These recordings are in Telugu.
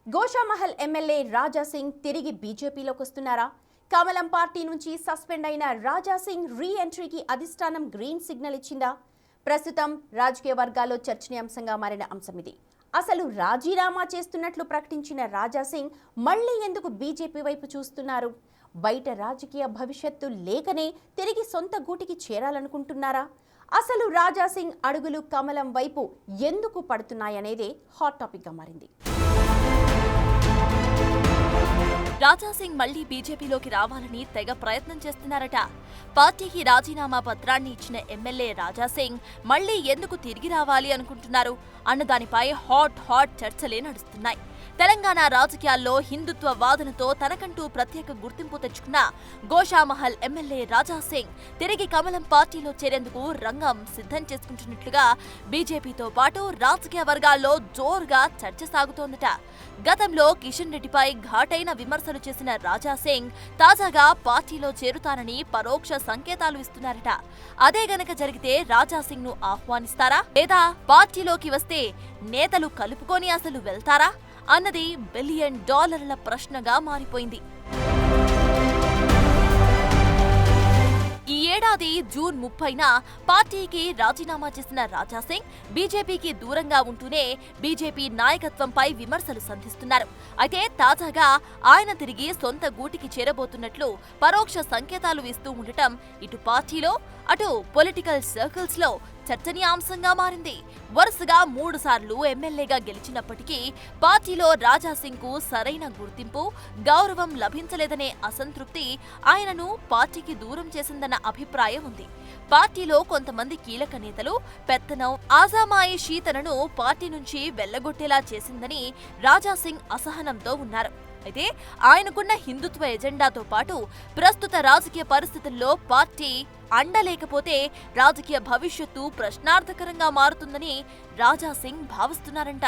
గోషామహల్ ఎమ్మెల్యే రాజా సింగ్ తిరిగి బీజేపీలోకి వస్తున్నారా? కమలం పార్టీ నుంచి సస్పెండ్ అయిన రాజా సింగ్ రీ ఎంట్రీకి అధిష్టానం గ్రీన్ సిగ్నల్ ఇచ్చిందా? ప్రస్తుతం రాజకీయ వర్గాల్లో చర్చనీయాంశంగా మారిన అంశం ఇది. అసలు రాజీనామా చేస్తున్నట్లు ప్రకటించిన రాజా సింగ్ మళ్లీ ఎందుకు బీజేపీ వైపు చూస్తున్నారు? బయట రాజకీయ భవిష్యత్తు లేకనే తిరిగి సొంత గూటికి చేరాలనుకుంటున్నారా? అసలు రాజా సింగ్ అడుగులు కమలం వైపు ఎందుకు పడుతున్నాయనేదే హాట్ టాపిక్ గా మారింది. రాజా సింగ్ మళ్లీ బీజేపీలోకి రావాలని తెగ ప్రయత్నం చేస్తున్నారట. పార్టీకి రాజీనామా పత్రాన్ని ఇచ్చిన ఎమ్మెల్యే రాజా సింగ్ మళ్లీ ఎందుకు తిరిగి రావాలి అనుకుంటున్నారు అన్న దానిపై హాట్ చర్చలే నడుస్తున్నాయి. తెలంగాణ రాజకీయాల్లో హిందుత్వ వాదనతో తనకంటూ ప్రత్యేక గుర్తింపు తెచ్చుకున్న గోషామహల్ ఎమ్మెల్యే రాజా సింగ్ తిరిగి కమలం పార్టీలో చేరేందుకు రంగం సిద్ధం చేసుకుంటున్నట్లుగా బీజేపీతో పాటు రాజకీయ వర్గాల్లో జోరుగా చర్చ సాగుతోందట. గతంలో కిషన్ రెడ్డిపై ఘాటైన విమర్శలు చేసిన రాజా సింగ్ తాజాగా పార్టీలో చేరుతానని పరోక్ష సంకేతాలు ఇస్తున్నారట. అదే గనక జరిగితే రాజా సింగ్ ను ఆహ్వానిస్తారా లేదా పార్టీలోకి వస్తే నేతలు కలుపుకొని అసలు వెళ్తారా అన్నది $1 బిలియన్ ప్రశ్నగా మారిపోయింది. ఈ ఏడాది జూన్ 30న పార్టీకి రాజీనామా చేసిన రాజా సింగ్ బీజేపీకి దూరంగా ఉంటూనే బీజేపీ నాయకత్వంపై విమర్శలు సంధిస్తున్నారు. అయితే తాజాగా ఆయన తిరిగి సొంత గూటికి చేరబోతున్నట్లు పరోక్ష సంకేతాలు ఇస్తూ ఉండటం ఇటు పార్టీలో అటు పొలిటికల్ సర్కిల్స్ లో చర్చనీయాంశంగా మారింది. వరుసగా 3 సార్లు ఎమ్మెల్యేగా గెలిచినప్పటికీ పార్టీలో రాజా సింగ్ కు సరైన గుర్తింపు, గౌరవం లభించలేదనే అసంతృప్తి ఆయనను పార్టీకి దూరం చేసిందన్న అభిప్రాయం ఉంది. పార్టీలో కొంతమంది కీలక నేతలు పెత్తనం, ఆజామాయిషీ తనను పార్టీ నుంచి వెళ్లగొట్టేలా చేసిందని రాజా సింగ్ అసహనంతో ఉన్నారు. అయితే ఆయనకున్న హిందుత్వ ఎజెండాతో పాటు ప్రస్తుత రాజకీయ పరిస్థితుల్లో పార్టీ అండలేకపోతే రాజకీయ భవిష్యత్తు ప్రశ్నార్థకరంగా మారుతుందని రాజా సింగ్ భావిస్తున్నారంట.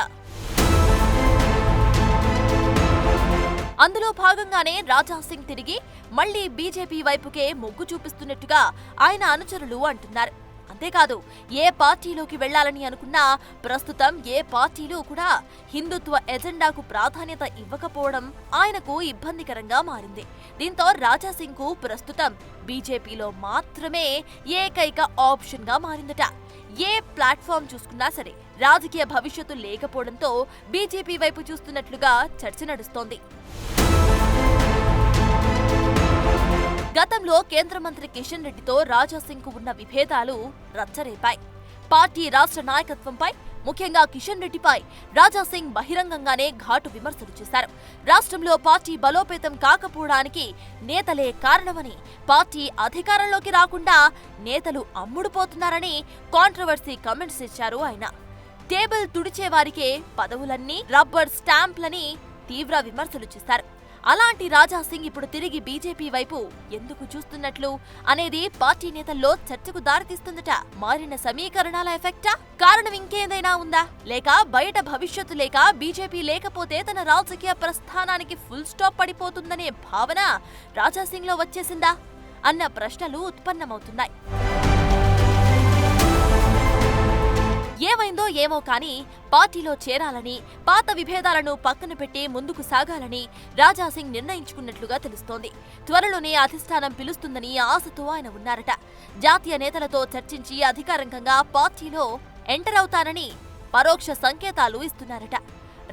అందులో భాగంగానే రాజా సింగ్ తిరిగి మళ్లీ బీజేపీ వైపుకే మొగ్గు చూపిస్తున్నట్టుగా ఆయన అనుచరులు అంటున్నారు. అంతేకాదు, ఏ పార్టీలోకి వెళ్లాలని అనుకున్నా ప్రస్తుతం ఏ పార్టీలు కూడా హిందుత్వ ఎజెండాకు ప్రాధాన్యత ఇవ్వకపోవడం ఆయనకు ఇబ్బందికరంగా మారింది. దీంతో రాజా సింగ్ కు ప్రస్తుతం బీజేపీలో మాత్రమే ఏకైక ఆప్షన్ గా మారిందట. ఏ ప్లాట్ఫామ్ చూసుకున్నా సరే రాజకీయ భవిష్యత్తు లేకపోవడంతో బీజేపీ వైపు చూస్తున్నట్లుగా చర్చ నడుస్తోంది. గతంలో కేంద్ర మంత్రి కిషన్ రెడ్డితో రాజా సింగ్ కు ఉన్న విభేదాలు రచ్చరేపాయి. పార్టీ రాష్ట్ర నాయకత్వంపై, ముఖ్యంగా కిషన్ రెడ్డిపై రాజా సింగ్ బహిరంగంగానే ఘాటు విమర్శలు చేశారు. రాష్ట్రంలో పార్టీ బలోపేతం కాకపోవడానికి నేతలే కారణమని, పార్టీ అధికారంలోకి రాకుండా నేతలు అమ్ముడుపోతున్నారని కాంట్రవర్సీ కామెంట్స్ ఇచ్చారు ఆయన. టేబుల్ తుడిచేవారికే పదవులన్నీ రబ్బర్ స్టాంప్లని తీవ్ర విమర్శలు చేశారు. అలాంటి రాజా సింగ్ ఇప్పుడు తిరిగి బీజేపీ వైపు ఎందుకు చూస్తున్నట్లు అనేది పార్టీ నేతల్లో చర్చకు దారితీస్తుందట. మారిన సమీకరణాల ఎఫెక్టా? కారణం ఇంకేదైనా ఉందా? లేక బయట భవిష్యత్తు లేక బీజేపీ లేకపోతే తన రాజకీయ ప్రస్థానానికి ఫుల్ స్టాప్ పడిపోతుందనే భావన రాజా సింగ్ లో వచ్చేసిందా అన్న ప్రశ్నలు ఉత్పన్నమవుతున్నాయి. ఏమైందో ఏమో కానీ పార్టీలో చేరాలని, పాత విభేదాలను పక్కన పెట్టి ముందుకు సాగాలని రాజా సింగ్ నిర్ణయించుకున్నట్లుగా తెలుస్తోంది. త్వరలోనే అధిష్టానం పిలుస్తుందని ఆశతో ఆయన ఉన్నారట. జాతీయ నేతలతో చర్చించి అధికారికంగా పార్టీలో ఎంటర్ అవుతానని పరోక్ష సంకేతాలు ఇస్తున్నారట.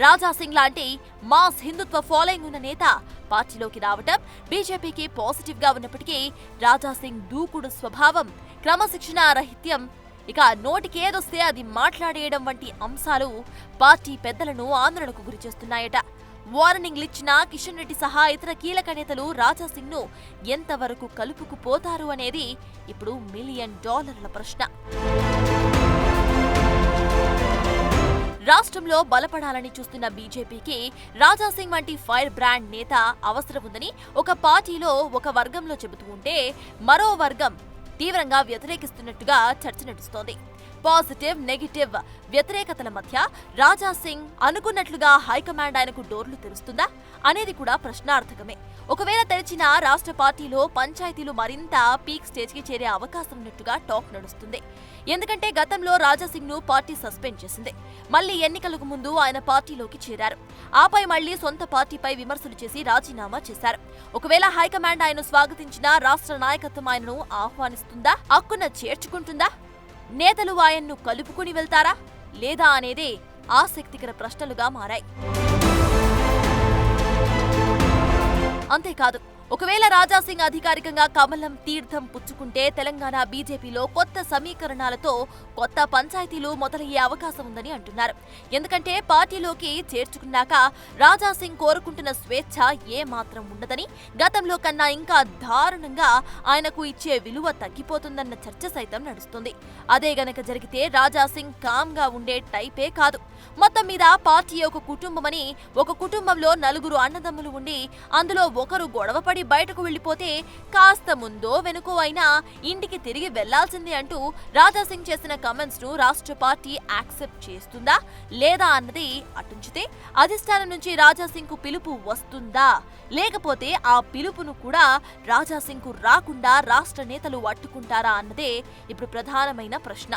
రాజా సింగ్ లాంటి మాస్ హిందుత్వ ఫాలోయింగ్ ఉన్న నేత పార్టీలోకి రావటం బీజేపీకి పాజిటివ్ గా ఉన్నప్పటికీ రాజా సింగ్ దూకుడు స్వభావం, క్రమశిక్షణా రాహిత్యం, ఇక నోటికేదొస్తే అది మాట్లాడేయడం వంటి అంశాలు పార్టీ పెద్దలను ఆందోళనకు గురిచేస్తున్నాయట. వార్నింగ్లిచ్చిన కిషన్ రెడ్డి సహా ఇతర కీలక నేతలు రాజా సింగ్ ను ఎంతవరకు కలుపుకుపోతారు అనేది ఇప్పుడు $1 మిలియన్ ప్రశ్న. రాష్ట్రంలో బలపడాలని చూస్తున్న బీజేపీకి రాజా సింగ్ వంటి ఫైర్ బ్రాండ్ నేత అవసరం ఉందని ఒక పార్టీలో ఒక వర్గంలో చెబుతూ ఉంటే మరో వర్గం తీవ్రంగా వ్యతిరేకిస్తున్నట్టుగా చర్చ నడుస్తోంది. పాజిటివ్, నెగిటివ్ వ్యతిరేకతల మధ్య రాజా సింగ్ అనుకున్నట్లుగా హైకమాండ్ ఆయనకు డోర్లు తెరుస్తుందా అనేది కూడా ప్రశ్నార్థకమే. ఒకవేళ తెరిచిన రాష్ట్ర పార్టీలో పంచాయతీలు మరింత పీక్ స్టేజ్ కి చేరే అవకాశం ఉన్నట్టుగా టాక్ నడుస్తుంది. ఎందుకంటే గతంలో రాజా సింగ్ ను పార్టీ సస్పెండ్ చేసింది. మళ్లీ ఎన్నికలకు ముందు ఆయన పార్టీలోకి చేరారు. ఆపై మళ్లీ సొంత పార్టీపై విమర్శలు చేసి రాజీనామా చేశారు. ఒకవేళ హైకమాండ్ ఆయన్ను స్వాగతించినా రాష్ట్ర నాయకత్వం ఆయనను ఆహ్వానిస్తుందా, హక్కున చేర్చుకుంటుందా? నేతలు ఆయన్ను కలుపుకుని వెళ్తారా లేదా అనేదే ఆసక్తికర ప్రశ్నలుగా మారాయి. అంతేకాదు, ఒకవేళ రాజా సింగ్ అధికారికంగా కమలం తీర్థం పుచ్చుకుంటే తెలంగాణ బీజేపీలో కొత్త సమీకరణాలతో కొత్త పంచాయతీలు మొదలయ్యే అవకాశం ఉందని అంటున్నారు. ఎందుకంటే పార్టీలోకి చేర్చుకున్నాక రాజా సింగ్ కోరుకుంటున్న స్వేచ్ఛ ఏ మాత్రం ఉండదని, గతంలో కన్నా ఇంకా దారుణంగా ఆయనకు ఇచ్చే విలువ తగ్గిపోతుందన్న చర్చ సైతం నడుస్తుంది. అదే గనక జరిగితే రాజా సింగ్ కామ్ గా ఉండే టైపే కాదు. మొత్తం మీద పార్టీ ఒక కుటుంబమని, ఒక కుటుంబంలో నలుగురు అన్నదమ్ములు ఉండి అందులో ఒకరు గొడవపడి బయటకు వెళ్లిపోతే కాస్త ముందో వెనుకో అయినా ఇంటికి తిరిగి వెళ్లాల్సిందే అంటూ రాజా సింగ్ చేసిన కమెంట్స్ ను రాష్ట్ర పార్టీ యాక్సెప్ట్ చేస్తుందా లేదా అన్నది అటుంచితే, అధిష్టానం నుంచి రాజా సింగ్ కు పిలుపు వస్తుందా లేకపోతే ఆ పిలుపును కూడా రాజా సింగ్ కు రాకుండా రాష్ట్ర నేతలు అడ్డుకుంటారా అన్నదే ఇప్పుడు ప్రధానమైన ప్రశ్న.